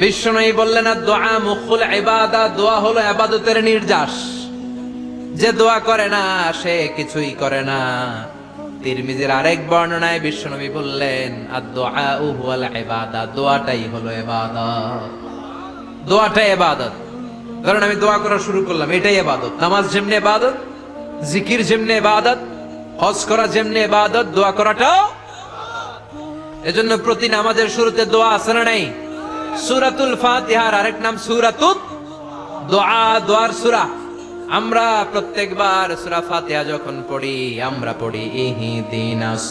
বিশ্বনবী বললেন দোয়া মুখুল ইবাদত, দোয়া হলো ইবাদতের নির্যাস। যে দোয়া করে না সে কিছুই করে না। তিরমিজির আরেক বর্ণনায় বিশ্বনবী বললেন আদ-দুআউ হুয়াল ইবাদত, দোয়াটাই হলো ইবাদত। দোয়াটাই ইবাদত। ধরেন আমি দোয়া করা শুরু করলাম, এটাই ইবাদত। নামাজ যেমনি ইবাদত, জিকির যেমনি ইবাদত, হজ করা যেমনি ইবাদত, দোয়া করাটাও। এজন্য প্রতি নামাজের শুরুতে দোয়া আছে না নাই? সূরাতুল ফাতিহার আরেক নাম সূরাতুদ দোয়া, দোয়ার সূরা। আমরা প্রত্যেকবার সূরা ফাতিহা যখন পড়ি আমরা পড়ি ইহদিনাস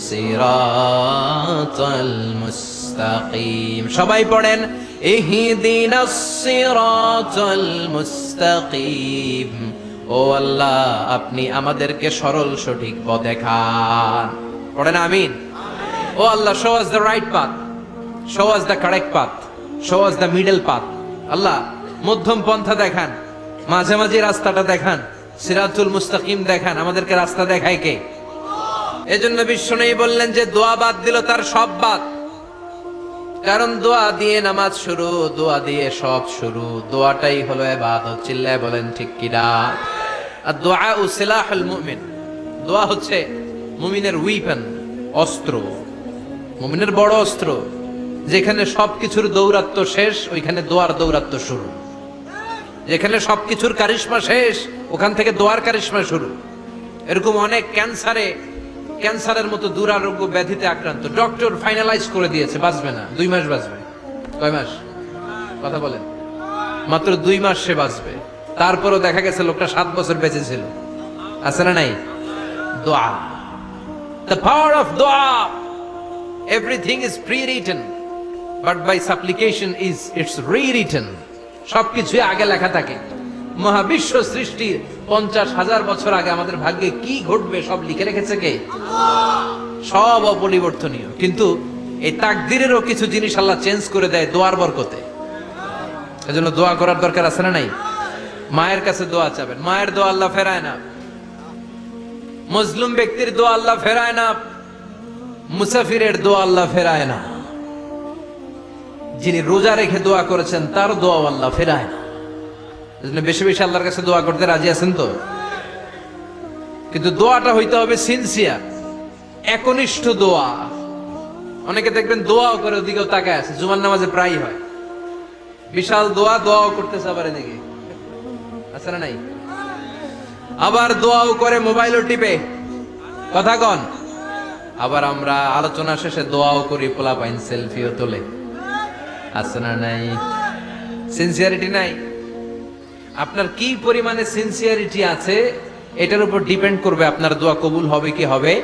সিরাতাল মুস্তাকিম। সবাই পড়েন ইহদিনাস সিরাতাল মুস্তাকিম। ও আল্লাহ, আপনি আমাদেরকে সরল সঠিক পথ দেখান। পড়েন আমিন। ও আল্লাহ, show us the right path, show us the correct path, show us the middle path. আল্লাহ, মধ্যম পন্থা দেখান, মাঝামাঝি রাস্তাটা দেখান, সিরাতুল মুস্তাকিম দেখান। আমাদেরকে রাস্তা দেখায় কে? এজন্য বিশ্বনবী বললেন যে দোয়া বাদ দিল তার সব বাদ। কারণ দোয়া দিয়ে নামাজ শুরু, দোয়া দিয়ে সব শুরু। দোয়াটাই হলো ইবাদত। চিল্লায় বলেন ঠিক কিনা? আর দোয়া ও সিলাহুল মুমিন। দোয়া হচ্ছে মুমিনের উইপন, অস্ত্র, মুমিনের বড় অস্ত্র। যেখানে সবকিছুর দৌরাত্ম্য শেষ, ওইখানে দোয়ার দৌরাত্ম্য শুরু। যেখানে সবকিছুর কারিশমা শেষ, ওখান থেকে দোয়ার কারিশমা শুরু। এরকম অনেক ক্যান্সারের মতো দুরারোগ্য ব্যাধিতে আক্রান্ত, ডক্টর ফাইনালাইজ করে দিয়েছে বাঁচবে না, 2 মাস বাঁচবে। কয় মাস? কথা বলেন। মাত্র 2 মাস সে বাঁচবে। তারপরও দেখা গেছে লোকটা 7 বছর বেঁচে ছিল। আছে না নাই? দোয়া, the power of dua. Everything is pre-written, but by supplication it's rewritten. সবকিছু আগে লেখা থাকে। মহাবিশ্ব সৃষ্টির 50,000 বছর আগে আমাদের ভাগ্যে কি ঘটবে সব লিখে রেখেছে কে? সব অপরিবর্তনীয়। কিন্তু এই তাকদিরেরও কিছু জিনিস আল্লাহ চেঞ্জ করে দেয় দোয়ার বরকতে। এজন্য দোয়া করার দরকার আছে না নাই? মায়ের কাছে দোয়া চাবেন, মায়ের দোয়া আল্লাহ ফেরায় না। মজলুম ব্যক্তির দোয়া আল্লাহ ফেরায় না। মুসাফিরের দোয়া আল্লাহ ফেরায় না। যিনি রোজা রেখে দোয়া করেছেন তার দোয়া আল্লাহ ফেরায় না। এজন্য বেশি বেশি আল্লাহর কাছে দোয়া করতে রাজি আছেন তো? কিন্তু দোয়াটা হইতে হবে সিনসিয়ার, একনিষ্ঠ দোয়া। অনেকে দেখবেন দোয়াও করে ওদিকেও তাকায় আছে, জুমার নামাজে প্রায় হয়। বিশাল দোয়া, দোয়াও করতেছে আবার এদিকে। আছে না নাই? আবার দোয়াও করে মোবাইলও টিপে। কথা কন। আবার আমরা আলোচনা শেষে দোয়াও করি, পোলাপাইন সেলফিও তোলে। আছে না নাই? সিনসিয়ারিটি নাই। আপনার কি পরিমাণে সিনসিয়ারিটি আছে এটার উপর ডিপেন্ড করবে আপনার দোয়া কবুল হবে কি হবে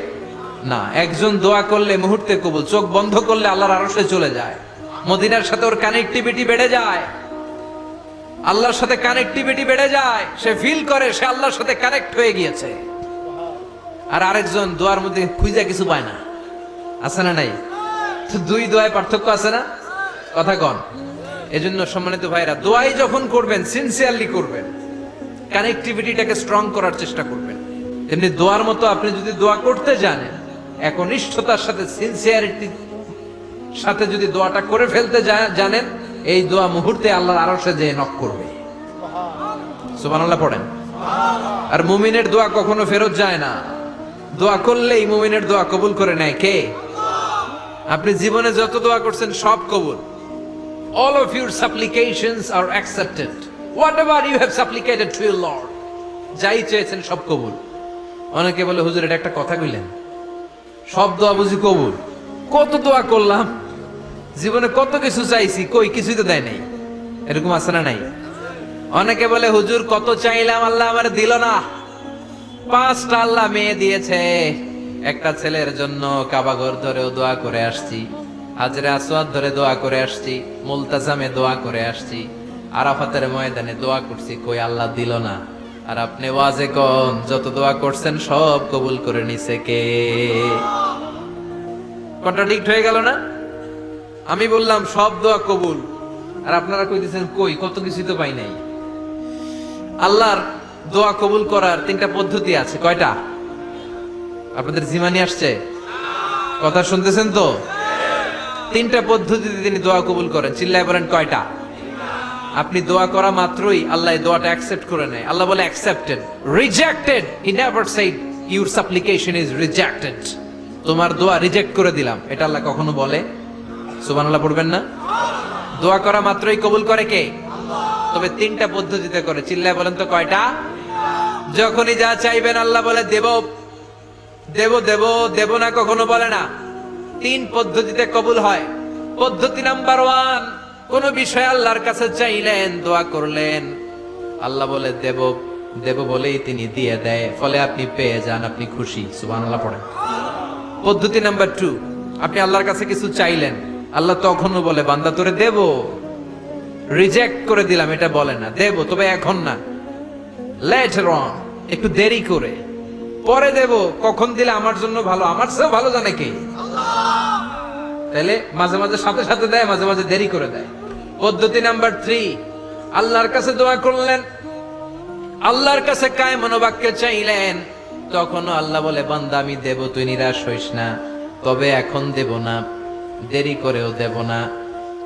না। একজন দোয়া করলে মুহূর্তে কবুল, চোখ বন্ধ করলে আল্লাহর আরশে চলে যায়। মদিনার সাথে ওর কানেক্টিভিটি বেড়ে যায়, আল্লাহর সাথে কানেক্টিভিটি বেড়ে যায়। সে ফিল করে সে আল্লাহর সাথে কানেক্ট হয়ে গিয়েছে। আর আরেকজন দোয়ার মধ্যে খুঁজে কিছু পায় না। আছে না নাই? তো 2 দোয়ায় পার্থক্য আছে না? কথা কন। এজন্য সম্মানিত ভাইরা, দোয়াই যখন করবেন সিনসিয়ারলি করবেন, কানেক্টিভিটিটাকে স্ট্রং করার চেষ্টা করবেন। তেমনি দোয়ার মতো আপনি যদি দোয়া করতে জানেন, একনিষ্ঠতার সাথে সিনসিয়ারিটির সাথে যদি দোয়াটা করে ফেলতে জানেন, এই দোয়া মুহূর্তে আল্লাহর আরশে যেয়ে নক করবে। সুবহানাল্লাহ পড়েন। আর মুমিনের দোয়া কখনো ফেরত যায় না। দোয়া করলেই মুমিনের দোয়া কবুল করে নেয় কে? আপনি জীবনে যত দোয়া করছেন সব কবুল। All of your supplications are accepted. Whatever you have supplicated to your Lord, যাই চেয়েছেন সব কবুল। অনেকে বলে হুজুর এটা একটা কথা কইলেন, সব দোয়া বুঝি কবুল? কত দোয়া করলাম, জীবনে কত কিছু চাইছি, কই কিছুই তো দেয় নাই। এরকম আছে না নাই? অনেকে বলে হুজুর কত চাইলাম আল্লাহ আমার দিল না। 5টা আল্লাহ মেয়ে দিয়েছে। একটা ছেলের জন্য কাবাঘর ধরেও দোয়া করে আসছি, হাজরে আসওয়াদ ধরে দোয়া করে আসছি, মুলতাজামে দোয়া করে আসছি, আরাফাতের ময়দানে দোয়া করছি, কই আল্লাহ দিল না। আর আপনি ওয়াজে কোন যত দোয়া করছেন সব কবুল করে নিছে কে? কন্ট্রাডিক্ট হয়ে গেল না? আমি বললাম সব দোয়া কবুল, আর আপনারা কইতেছেন কই কত কিছু তো পাই নাই। আল্লাহর দোয়া কবুল করার 3টা পদ্ধতি আছে। কয়টা? আপনাদের জিমানি আসছে? কথা শুনতেছেন তো? তিনটা পদ্ধতিতে তিনি দোয়া কবুল করেন। চিল্লায় বলেন কয়টা? আপনি দোয়া করা মাত্রই আল্লাহ এই দোয়াটা অ্যাকসেপ্ট করে নেয়। আল্লাহ বলে accepted, rejected he never shed your সাপ্লিকেশন is rejected. তোমার দোয়া রিজেক্ট করে দিলাম, এটা আল্লাহ কখনো বলে? সুবহানাল্লাহ পড়বেন না? দোয়া করা মাত্রই কবুল করে কে? তবে তিনটা পদ্ধতিতে করে। চিল্লায় বলেন তো কয়টা? যখনই যা চাইবেন আল্লাহ বলে দেব দেব দেব, দেব না কখনো বলে না। তিন পদ্ধতিতে কবুল হয়। পদ্ধতি নাম্বার 1, কোন বিষয় আল্লাহর কাছে চাইলেন, দোয়া করলেন, আল্লাহ বলে দেব দেব বলেই তিনি দিয়ে দেয়, ফলে আপনি পেয়ে যান, আপনি খুশি। সুবহানাল্লাহ পড়েন। পদ্ধতি নাম্বার 2, আপনি আল্লাহর কাছে কিছু চাইলেন, আল্লাহ তখনও বলে বান্দা তোরে দেব, রিজেক্ট করে দিলাম এটা বলে না, দেব তবে এখন না, লেটার অন, একটু দেরি করে, পরে দেব। কখন দিলে আমার জন্য ভালো, আমার চেয়ে ভালো জানে কে? তাহলে মাঝে মাঝে সাথে সাথে দেয়, মাঝে মাঝে দেরি করে দেয়। পদ্ধতি নাম্বার 3, আল্লাহর কাছে দোয়া করলেন, আল্লাহর কাছে কায় মনোবাক্যে চাইলেন, তখনও আল্লাহ বলে বান্দা আমি দেব, তুই নিরাশ হইস না, তবে এখন দেব না, দেরি করেও দেব না,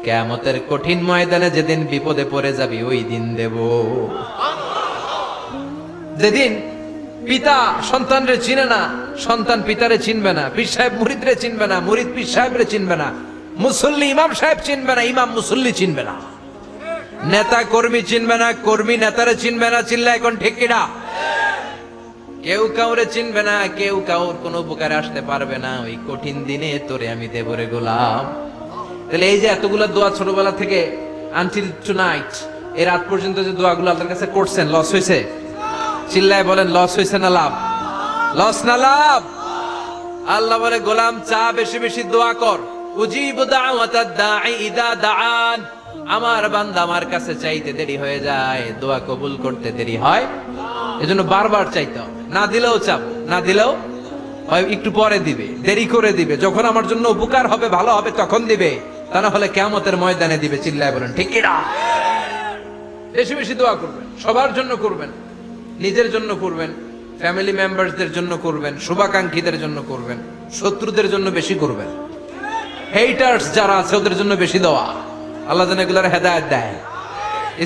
কিয়ামতের কঠিন ময়দানে যেদিন বিপদে পড়ে যাবি ওই দিন দেব। যেদিন পিতা সন্তানরে চিনে না, সন্তান পিতারে চিনবে না, পীর সাহেব মুরিদরে চিনবে না, মুরিদ পীর সাহেবরে চিনবে না, মুসল্লি ইমাম সাহেব চিনবে না, ইমাম মুসল্লি চিনবে না, নেতা কর্মী চিনবে না, কর্মী নেতারে চিনবে না। চিল্লা এখন ঠিক কিনা? কেউ কাউরে চিনবে না, কেউ কাউর কোনো উপকারে আসতে পারবে না। ওই কঠিন দিনে তোরে আমি দেবরে গোলাম। তাহলে এই যে এতগুলো দোয়া ছোটবেলা থেকে আনটিল টুনাইট, এই রাত পর্যন্ত যে দোয়াগুলো আল্লাহর কাছে করছেন, লস হয়েছে? চিল্লায় বলেন লস হয়েছে না লাভ? লস না লাভ? আল্লাহ বলে গোলাম চা বেশি বেশি দোয়া কর, উজিবু দাওয়াতাদ দাঈ ইদা দাআন। আমার বান্দা আমার কাছে চাইতে দেরি হয়ে যায়, দোয়া কবুল করতে দেরি হয়, এজন্য বারবার চাইতে হবে। না দিলেও চাপ, না দিলেও হয় একটু পরে দিবে, দেরি করে দিবে, যখন আমার জন্য উপকার হবে, ভালো হবে তখন দিবে, তা না হলে কিয়ামতের ময়দানে দিবে। চিল্লায় বলেন ঠিক কিনা? বেশি বেশি দোয়া করবেন, সবার জন্য করবেন, নিজের জন্য করবেন, ফ্যামিলি মেম্বারসদের জন্য করবেন, শুভাকাঙ্ক্ষীদের জন্য করবেন, শত্রুদের জন্য বেশি করবেন, হেটার্স যারা আছে ওদের জন্য বেশি দোয়া। আল্লাহ যেন এগুলোর হেদায়েত দেয়।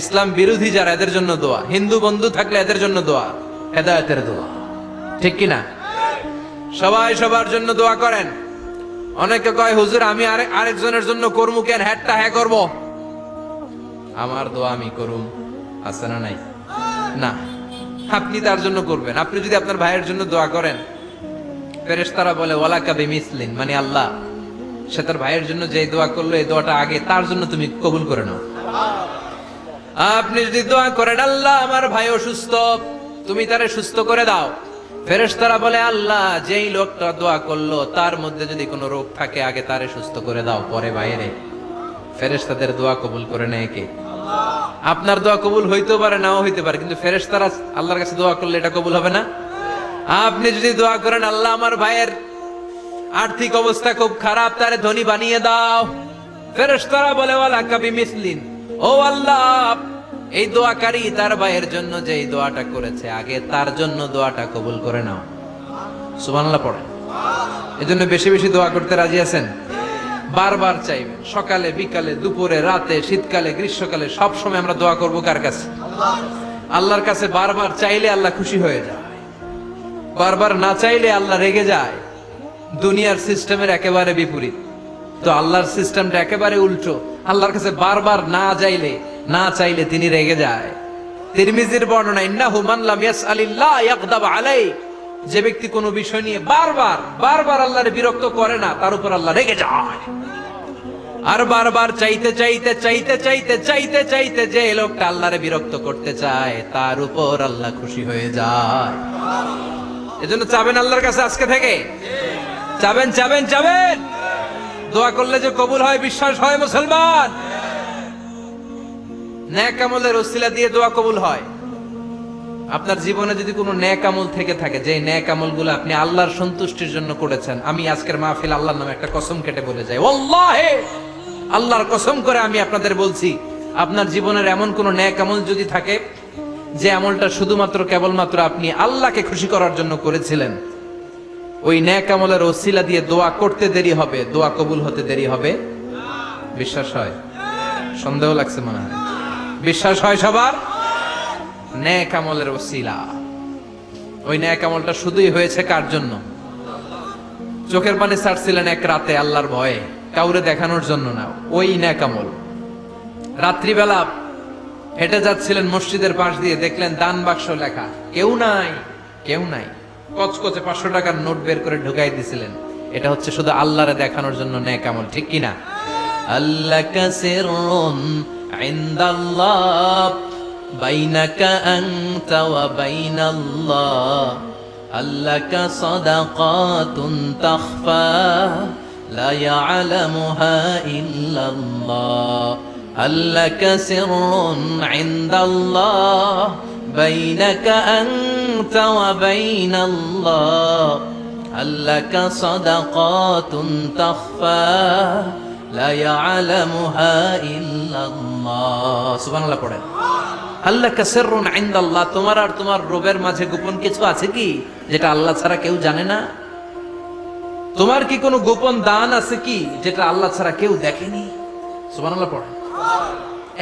ইসলাম বিরোধী যারা এদের জন্য দোয়া, হিন্দু বন্ধু থাকলে এদের জন্য দোয়া, হেদায়েতের দোয়া। ঠিক কিনা? সবাই সবার জন্য দোয়া করেন। অনেকে কয় হুজুর আমি আরেকজনের জন্য করবো কেন, হ্যাটটা হ্যাঁ করবো, আমার দোয়া আমি করুম, আছে না নাই? না, আপনি তার জন্য করবেন। আপনি যদি আপনার ভাইয়ের জন্য দোয়া করেন, ফেরেশতারা বলে ওয়ালাকা বিমিসলিন, মানে আল্লাহ সে তার ভাইয়ের জন্য যে দোয়া করলো এই দোয়াটা আগে তার জন্য তুমি কবুল করে নাও। আপনি যদি দোয়া করেন আল্লাহ আমার ভাই অসুস্থ, তুমি তারে সুস্থ করে দাও, ফেরেশতারা বলে আল্লাহ যেই লোকটা দোয়া করলো তার মধ্যে যদি কোনো রোগ থাকে আগে তারে সুস্থ করে দাও, পরে বাইরে। ফেরেশতাদের দোয়া কবুল করে নেয় কে? আপনার দোয়া কবুল হইতেও পারে, নাও হইতে পারে, কিন্তু ফেরেশতারা আল্লাহর কাছে দোয়া করলে এটা কবুল হবে না। আপনি যদি দোয়া করেন আল্লাহ আমার ভাইয়ের আর্থিক অবস্থা খুব খারাপ, তারে ধনী বানিয়ে দাও, ফেরেশতারা বলে ওয়ালাকা বিমিসলিন, ও আল্লাহ এই দোয়াকারী তার ভাইয়ের জন্য যে এই দোয়াটা করেছে আগে তার জন্য দোয়াটা কবুল করে নাও। সুবহানাল্লাহ পড়েন। এজন্য বেশি বেশি দোয়া করতে রাজি আছেন? বারবার চাইবেন, সকালে বিকালে দুপুরে রাতে শীতকালে গ্রীষ্মকালে সব সময় আমরা দোয়া করব কার কাছে? আল্লাহর কাছে। বারবার চাইলে আল্লাহ খুশি হয়ে যায়, বারবার না চাইলে আল্লাহ রেগে যায়। দুনিয়ার সিস্টেমের একেবারে বিপরীত, তো আল্লাহর সিস্টেমটা একেবারে উল্টো। আল্লাহর কাছে বারবার না চাইলে তিনি রেগে যায়। তিরমিজির বর্ণনা ইন্নাহু মান লাম ইয়াসআলিল্লাহ ইয়াগদাব আলাইহি, যে ব্যক্তি কোনো বিষয় নিয়ে বারবার আল্লাহর বিরক্ত করে না তার উপর আল্লাহ রেগে যায়। আর বারবার চাইতে যে লোকটা আল্লাহরে বিরক্ত করতে চায় তার উপর আল্লাহ খুশি হয়ে যায়। এজন্য চাবেন আল্লাহর কাছে আজকে থেকে, চাবেন। দোয়া করলে যে কবুল হয় বিশ্বাস হয় মুসলমান। নেক আমলের ওসিলা দিয়ে দোয়া কবুল হয়। আপনার জীবনে যদি কোনো নেক আমল থেকে থাকে, যে নেক আমলগুলো আপনি আল্লাহর সন্তুষ্টির জন্য করেছেন, আমি আজকের মাহফিল আল্লাহর নামে একটা কসম কেটে বলে যাই, ওয়াল্লাহি আল্লাহর কসম করে আমি আপনাদের বলছি, আপনার জীবনের এমন কোন নেক আমল যদি থাকে যে আমলটা শুধুমাত্র কেবলমাত্র আপনি আল্লাহকে খুশি করার জন্য করেছিলেন, ওই নেক আমলের ওসিলা দিয়ে দোয়া করতে দেরি হবে, দোয়া কবুল হতে দেরি হবে বিশ্বাস হয়? সন্দেহ লাগছে মনে হয়। বিশ্বাস হয় সবার? নেক আমলের ওসিলা। ওই নেক আমলটা শুধুই হয়েছে কার জন্য? চোখের পানি ছাড়ছিলেন এক রাতে আল্লাহর ভয়ে, কাউরে দেখানোর জন্য না। ওই নেক আমল। রাত্রিবেলা হেঁটে যাচ্ছিলেন মসজিদের পাশ দিয়ে, দেখলেন দান বাক্স লেখা, কেউ নাই, কেউ নাই। কচকচে 500 টাকার নোট বের করে ঢুকাই দিছিলেন। এটা হচ্ছে শুধু আল্লাহরে দেখানোর জন্য নেক আমল, ঠিক কিনা? আল্লাকা সিররুন ইনদাল্লাহ বাইনাকা আনতা ওয়া বাইনাল্লাহ, আল্লাকা সাদাকাতুন তাখফা লা ইয়ালামুহা ইল্লাল্লাহ, আল্লাকা সিররুন ইনদাল্লাহ বাইনাকা আনতা ওয়া বাইনাল্লাহ, আল্লাকা সাদাকাতুন তাখফা লা ইয়ালামুহা ইল্লাল্লাহ। সুবহানাল্লাহ পড়েন। আল্লাকা সিররুন ইনদাল্লাহ, তোমার আর তোমার রবের মাঝে গোপন কিছু আছে কি যেটা আল্লাহ ছাড়া কেউ জানে না? তোমার কি কোনো গোপন দান আছে কি যেটা আল্লাহ ছাড়া কেউ দেখেনি? সুবহানাল্লাহ পড়েন।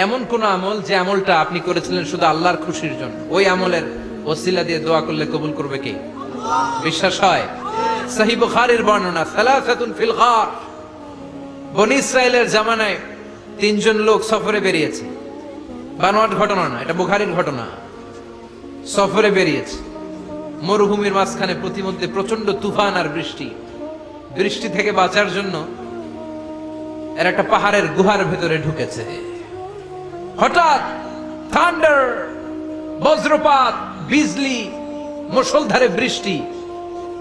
এমন কোন আমল যে আমলটা আপনি করেছিলেন শুধু আল্লাহর খুশির জন্য, ওই আমলের ওসিলা দিয়ে দোয়া করলে কবুল করবে কে? বিশ্বাস হয়? সহিহ বুখারীর বর্ণনা, সালাসাতুন ফিল গার। বনি ইসরাইলের জামানায় 3 জন লোক সফরে বেরিয়েছে। বানোয়াট ঘটনা না, এটা বুখারীর ঘটনা। সফরে বেরিয়েছে, মরুভূমির মাঝখানে প্রতিমধ্যে প্রচন্ড তুফান আর বৃষ্টি। বৃষ্টি থেকে বাঁচার জন্য এর একটা পাহাড়ের গুহার ভেতরে ঢুকেছে। হঠাৎ থান্ডার, বজ্রপাত, বিজলি, মুষলধারে বৃষ্টি।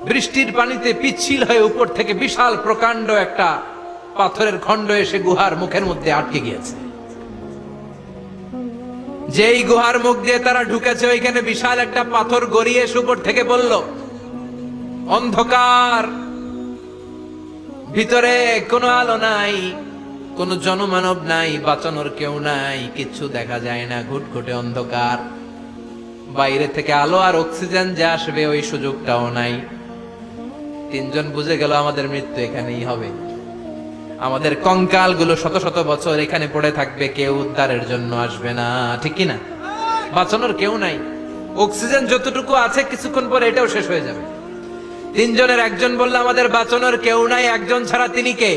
বৃষ্টির পানিতে পিচ্ছিল হয়ে উপর থেকে বিশাল প্রকাণ্ড একটা পাথরের খণ্ড এসে গুহার মুখের মধ্যে আটকে গিয়েছে। যেই গুহার মুখ দিয়ে তারা ঢুকেছে, ওইখানে বিশাল একটা পাথর গড়িয়ে এসে উপর থেকে বলল, অন্ধকার, ভিতরে কোনো আলো নাই, কোনো জনমানব নাই, বাঁচানোর কেউ নাই, কিচ্ছু দেখা যায় না, ঘুটঘুটে অন্ধকার। বাইরে থেকে আলো আর অক্সিজেন যে আসবে ওই সুযোগটাও নাই। 3 জন বুঝে গেল আমাদের মৃত্যু এখানেই হবে। আমাদের কঙ্কাল গুলো শত শত বছর এখানে পড়ে থাকবে, কেউ উদ্ধারের জন্য আসবে না, ঠিক কিনা? বাঁচানোর কেউ নাই। অক্সিজেন যতটুকু আছে কিছুক্ষণ পরে এটাও শেষ হয়ে যাবে। 3 জনের একজন বলল, আমাদের বাঁচানোর কেউ নাই, একজন ছাড়া তিনি কে?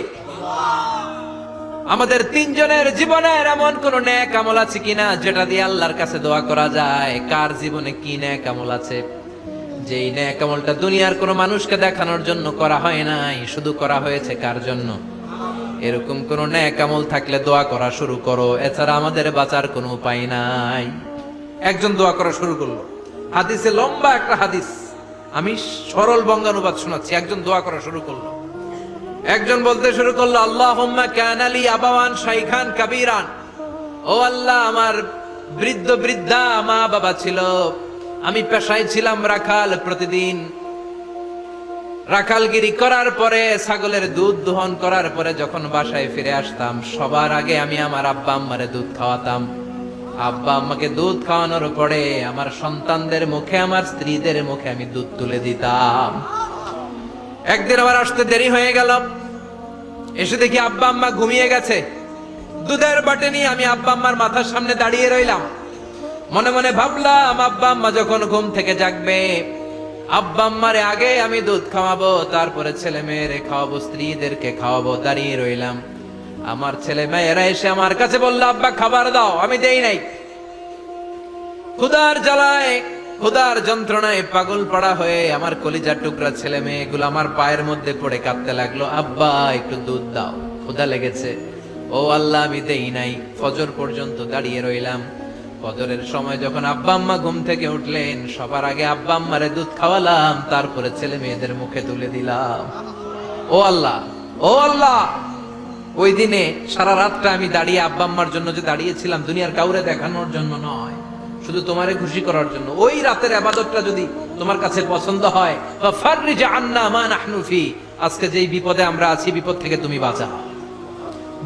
আমাদের 3 জনের জীবনের এমন কোন নেক আমল আছে কিনা যেটা দিয়ে আল্লাহর কাছে দোয়া করা যায়? কার জীবনে কি নেক আমল আছে যেই নেক আমলটা দুনিয়ার কোন মানুষকে দেখানোর জন্য করা হয় নাই, শুধু করা হয়েছে কার জন্য? এরকম কোন নেক আমল থাকলে দোয়া করা শুরু করো, এছাড়া আমাদের বাঁচার কোনো উপায় নাই। একজন দোয়া করা শুরু করলো। হাদিসে লম্বা একটা হাদিস, আমি সরল বঙ্গানুবাদ শোনাচ্ছি। একজন দোয়া করা শুরু করলো। একজন বলতে শুরু করলো, আল্লাহুম্মা কানা লি আবাওয়ান শাইখান কাবীরান, ও আল্লাহ, আমার বৃদ্ধ বৃদ্ধা মা বাবা ছিল, আমি পেশায় ছিলাম রাখাল। প্রতিদিন রাখালগিরি করার পরে, ছাগলের দুধ দোহন করার পরে যখন বাসায় ফিরে আসতাম, সবার আগে আমি আমার আব্বা আম্মারে দুধ খাওয়াতাম। আব্বা আম্মাকে দুধ খাওয়ানোর পরে আমার সন্তানদের মুখে, আমার স্ত্রীদের মুখে আমি দুধ তুলে দিতাম। একদিন আবার আসতে দেরি হয়ে গেল, এসে দেখি আব্বা আম্মা ঘুমিয়ে গেছে। দুধের বাটি নিয়ে আমি আব্বা আম্মার মাথার সামনে দাঁড়িয়ে রইলাম। মনে মনে ভাবলাম, আব্বা আম্মা যখন ঘুম থেকে জাগবে, আব্বা আম্মারে আগে আমি দুধ খাওয়াবো, তারপরে ছেলে মেয়েরে খাওয়াবো, স্ত্রীদেরকে খাওয়াবো। দাঁড়িয়ে রইলাম। আমার ছেলে মেয়েরা এসে আমার কাছে বললো, আব্বা খাবার দাও। আমি দেই নাই। ক্ষুধার জ্বালায়, ক্ষুধার যন্ত্রণায় পাগল পড়া হয়ে আমার কলিজার টুকরা ছেলে মেয়েগুলো আমার পায়ের মধ্যে পড়ে কাঁদতে লাগলো, আব্বা একটু দুধ দাও, ক্ষুধা লেগেছে। ও আল্লাহ, আমি দেই নাই। ফজর পর্যন্ত দাঁড়িয়ে রইলাম। ফজরের সময় যখন আব্বা আম্মা ঘুম থেকে উঠলেন, সবার আগে আব্বা আম্মারে দুধ খাওয়ালাম, তারপরে ছেলে মেয়েদের মুখে তুলে দিলাম। ও আল্লাহ, ও আল্লাহ, ওই দিনে সারা রাতটা আমি দাঁড়িয়ে আব্বা আম্মার জন্য যে দাঁড়িয়েছিলাম, দুনিয়ার কাউরে দেখানোর জন্য নয়, শুধু তোমারে খুশি করার জন্য। ওই রাতের ইবাদতটা যদি তোমার কাছে পছন্দ হয়, ফাররিজ আন্না মা নাহনু ফি, আজকে যেই বিপদে আমরা আছি, বিপদ থেকে তুমি বাঁচাও।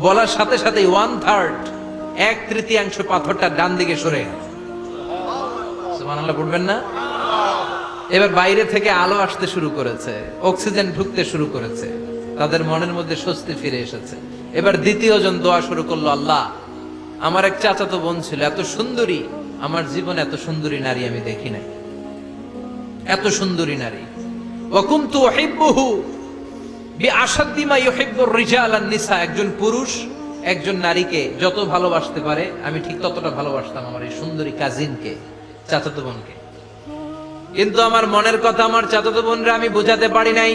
বলার সাথে সাথে 1/3, 1/3 পাথরটা ডান দিকে সরে গেল। সুবহানাল্লাহ পড়বেন না? এবার বাইরে থেকে আলো আসতে শুরু করেছে, অক্সিজেন ঢুকতে শুরু করেছে, তাদের মনের মধ্যে স্বস্তি ফিরে এসেছে। এবার দ্বিতীয় জন দোয়া শুরু করলো, আল্লাহ আমার এক চাচাতো বোন ছিল এত সুন্দরী, আমার জীবনে এত সুন্দরী নারী আমি দেখি নাই, এত সুন্দরী নারী। ওয়া কুনতু উহিব্বুহু বিআশাদ্দি মা ইউহিব্বুর রিজাল আন নিসা, একজন পুরুষ একজন নারীকে যত ভালোবাসতে পারে আমি ঠিক ততটা ভালোবাসতাম আমার এই সুন্দরী কাজিনকে, চাচাতো বোনকে। কিন্তু আমার মনের কথা আমার চাচাতো বোনরা আমি বোঝাতে পারি নাই।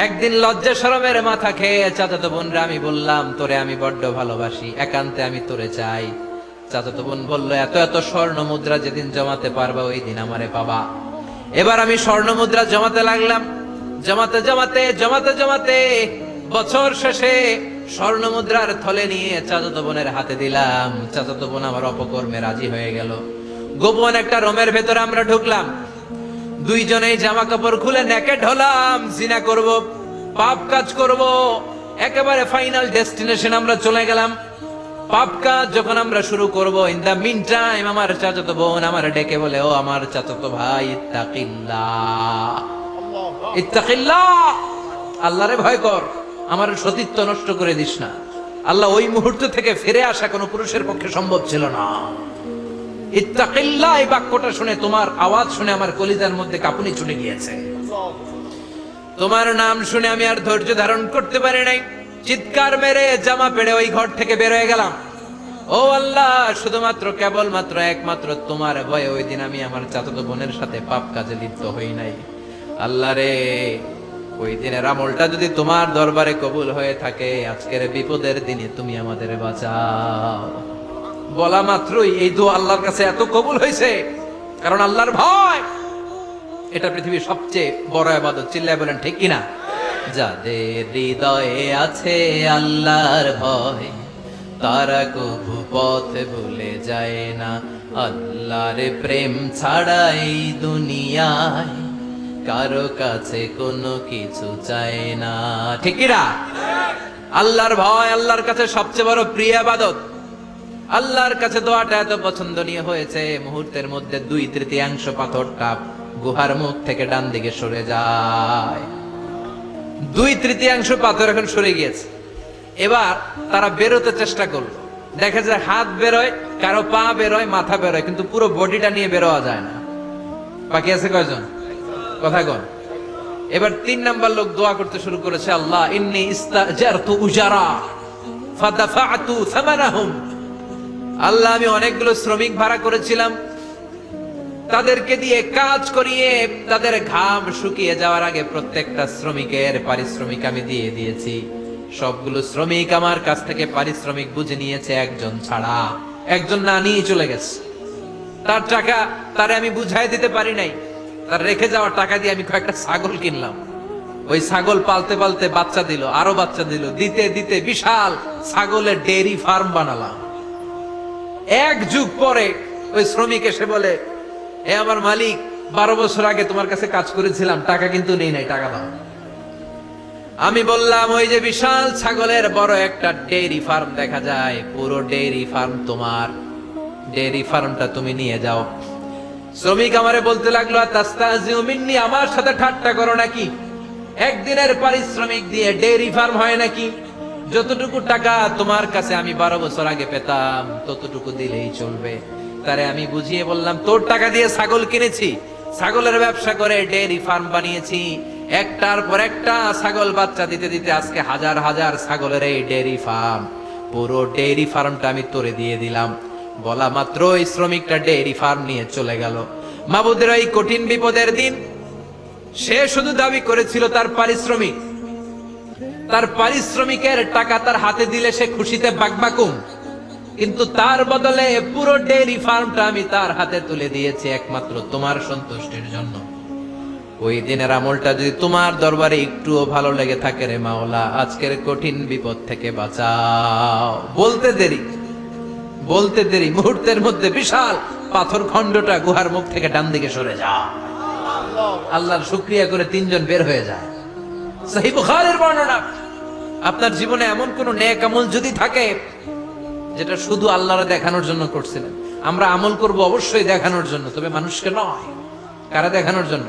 একদিন লজ্জা শরমের মাথা খেয়ে চাচাতো বোনরা আমি বললাম, তোরে আমি বড্ড ভালোবাসি, একান্তে আমি তোরে চাই। চাচাতো বোন বলল, এত এত স্বর্ণ মুদ্রা যেদিন জমাতে পারবা ওই দিন আমারে পাবা। এবার আমি স্বর্ণ মুদ্রা জমাতে লাগলাম, জমাতে জমাতে জমাতে জমাতে বছর শেষে স্বর্ণ মুদ্রার থলে নিয়ে চাচাতো বোনের হাতে দিলাম। চাচাতো বোন আমার অপকর্মে রাজি হয়ে গেল। গোপন একটা রুমের ভেতরে আমরা ঢুকলাম, দুইজনেই জামা কাপড় খুলে নেকেড হলাম, জিনা করব, পাপ কাজ করব। একেবারে ফাইনাল ডেস্টিনেশন আমরা চলে গেলাম। পাপ কাজ যখন আমরা শুরু করব, ইন দা মিন টাইম আমার চাচাতো বোন আমার ডেকে বলে, ও আমার চাচাতো ভাই, ইত্তাকিল্লাহ, ইত্তাকিল্লাহ, আল্লাহরে ভয় কর, আমার সতীত্ব নষ্ট করে দিস না। আল্লাহ ওই মুহূর্ত থেকে ফিরে আসা কোনো পুরুষের পক্ষে সম্ভব ছিল না। ইত্তাকিল্লাহ, এই বাক্যটা শুনে, তোমার আওয়াজ শুনে আমার কলিজার মধ্যে কাঁপুনি ছুটে গিয়েছে। তোমার নাম শুনে আমি আর ধৈর্য ধারণ করতে পারি নাই, চিৎকার মেরে জামা পেড়ে ওই ঘর থেকে বের হয়ে গেলাম। ও আল্লাহ, শুধুমাত্র কেবলমাত্র একমাত্র তোমার ভয়ে ওই দিন আমি আমার চাচাতো বোনের সাথে পাপ কাজে লিপ্ত হই নাই। আল্লাহ রে, ওই দিনের আমলটা যদি তোমার দরবারে কবুল হয়ে থাকে, আজকের বিপদের দিনে তুমি আমাদের বাঁচাও। বলা মাত্রই এই দোয়া আল্লাহর কাছে এত কবুল হয়েছে, কারণ আল্লাহর ভয় এটা পৃথিবীর সবচেয়ে বড় ইবাদত। চিল্লায় বলেন ঠিক কিনা? যাদের হৃদয়ে আছে আল্লাহর ভয়, তারা কবু পথ ভুলে যায় না। আল্লাহর প্রেম ছাড়া এই দুনিয়ায় কারো কাছে কোনো কিছু চায় না। ঠিক কিনা? আল্লাহর ভয় আল্লাহর কাছে সবচেয়ে বড় প্রিয় ইবাদত। আল্লাহর কাছে দোয়াটা এত পছন্দনীয় হয়েছে, মুহূর্তের মধ্যে 2/3 পাথরটা গুহার মুখ থেকে ডান দিকে সরে যায়। 2/3 পাথর এখন সরে গিয়েছে। এবার তারা বেরোতে চেষ্টা করলো, দেখা যায় হাত বেরোয়, কারো পা বেরোয়, মাথা বেরোয়, কিন্তু পুরো বডিটা নিয়ে বেরোয়া যায় না। বাকি আছে কয়জন? কথা কন। এবার 3 নাম্বার লোক দোয়া করতে শুরু করেছে, আল্লাহ ইন্নী ইস্তাজারতু উজারা ফাদাফা'তু সামানাহুম, আল্লাহ আমি অনেকগুলো শ্রমিক ভাড়া করেছিলাম, তাদেরকে দিয়ে কাজ করিয়ে তাদের ঘাম শুকিয়ে যাওয়ার আগে প্রত্যেকটা শ্রমিকের পারিশ্রমিক আমি দিয়ে দিয়েছি। সবগুলো শ্রমিক আমার কাছ থেকে পারিশ্রমিক বুঝে নিয়েছে, একজন ছাড়া। একজন না নিয়ে চলে গেছে। তার টাকা তারে আমি বুঝাই দিতে পারি নাই। তার রেখে যাওয়া টাকা দিয়ে আমি কয়েকটা ছাগল কিনলাম। ওই ছাগল পালতে পালতে বাচ্চা দিল, আরো বাচ্চা দিল, দিতে দিতে বিশাল ছাগলের ডেইরি ফার্ম বানালাম। 1 যুগ পরে ওই শ্রমিক এসে বলে, এ আমার মালিক, 12 বছর আগে তোমার কাছে কাজ করেছিলাম, টাকা কিন্তু নেই নাই, টাকা দাও। আমি বললাম, ওই যে বিশাল ছাগলের বড় একটা ডেইরি ফার্ম দেখা যায়, পুরো ডেইরি ফার্ম তোমার, ডেইরি ফার্মটা তুমি নিয়ে যাও। শ্রমিক আমারে বলতে লাগলো, তাস্তাজিউ মিন্নি, আমার সাথে ঠাট্টা করো নাকি? একদিনের পারিশ্রমিক দিয়ে ডেইরি ফার্ম হয় নাকি? যতটুকু টাকা তোমার কাছে আমি 12 বছর আগে পেতাম ততটুকু দিলেই চলবে। তারে আমি বুঝিয়ে বললাম, তোর টাকা দিয়ে ছাগল কিনেছি, ছাগলের ব্যবসা করে ডেইরি ফার্ম বানিয়েছি, একটার পর একটা ছাগল বাচ্চা দিতে দিতে আজকে হাজার হাজার ছাগলের এই ডেইরি ফার্ম, পুরো ডেইরি ফার্মটা আমি তোরে দিয়ে দিলাম। বলা মাত্র ওই শ্রমিকটা ডেইরি ফার্ম নিয়ে চলে গেল। মাবুদের এই কঠিন বিপদের দিন সে শুধু দাবি করেছিল তার পারিশ্রমিক, তার পারিশ্রমিকের টাকা তার হাতে দিলে সে খুশিতে বাকবাকুম, কিন্তু তার বদলে পুরো ডেইরি ফার্মটা আমি তার হাতে তুলে দিয়েছি একমাত্র তোমার সন্তুষ্টির জন্য। ওই দিনের আমলটা যদি তোমার দরবারে একটুও ভালো লেগে থাকে রে মাওলা, আজকের কঠিন বিপদ থেকে বাঁচাও। বলতে দেরি মুহূর্তের মধ্যে বিশাল পাথর খণ্ডটা গুহার মুখ থেকে ডান দিকে সরে যায়। আল্লাহর শুকরিয়া করে 3 জন বের হয়ে যায়। সহিহ বুখারীর বর্ণনা। আপনার জীবনে এমন কোন নেক আমল যদি থাকে যেটা শুধু আল্লাহরে দেখানোর জন্য করছিলেন, আমরা আমল করব অবশ্যই দেখানোর জন্য, তবে মানুষকে নয়। কারা দেখানোর জন্য?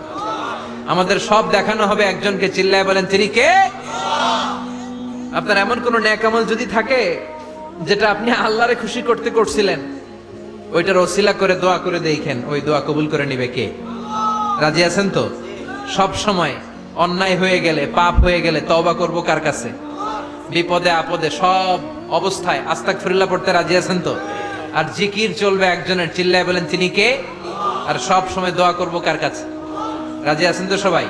আমাদের সব দেখানো হবে একজনকে। চিল্লায় বলেন, তিনি কে? আপনার এমন কোন নেক আমল যদি থাকে যেটা আপনি আল্লাহরে খুশি করতে করছিলেন, ওইটার ওসিলা করে দোয়া করে দেখেন, ওই দোয়া কবুল করে নিবে কে? রাজি আছেন তো? সব সময় অন্যায় হয়ে গেলে, পাপ হয়ে গেলে তওবা করব কার কাছে? বিপদে আপদে সব অবস্থায় আস্তাগফিরুল্লাহ পড়তে রাজি আছেন তো? আর জিকির চলবে একজনের, চিল্লায় বলেন তিনি কে? আর সব সময় দোয়া করব কার কাছে? রাজি আছেন তো সবাই?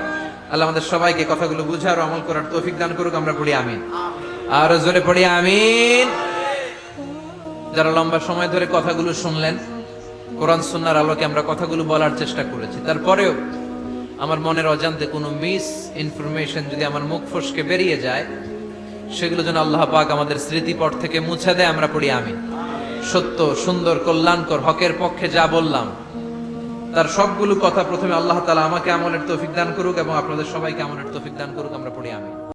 আল্লাহ আমাদের সবাইকে কথাগুলো বুঝার ও আমল করার তৌফিক দান করুক। আমরা পড়ি আমিন। আর জোরে পড়ি আমিন। যারা লম্বা সময় ধরে কথাগুলো শুনলেন, কোরআন সুন্নাহর আলোকে আমরা কথাগুলো বলার চেষ্টা করেছি, তারপরেও আমার মনের অজান্তে কোনো মিস ইনফরমেশন যদি আমার মুখ ফসকে বেরিয়ে যায়, সেগুলো যেন আল্লাহ পাক আমাদের স্মৃতিপট থেকে মুছে দেয়। আমরা পড়ি আমিন। সত্য, সুন্দর, কল্যাণকর, হকের পক্ষে যা বললাম তার সবগুলো কথা প্রথমে আল্লাহ তাআলা আমাকে আমলের তৌফিক দান করুক এবং আপনাদের সবাইকে আমলের তৌফিক দান করুক। আমরা পড়ি আমিন।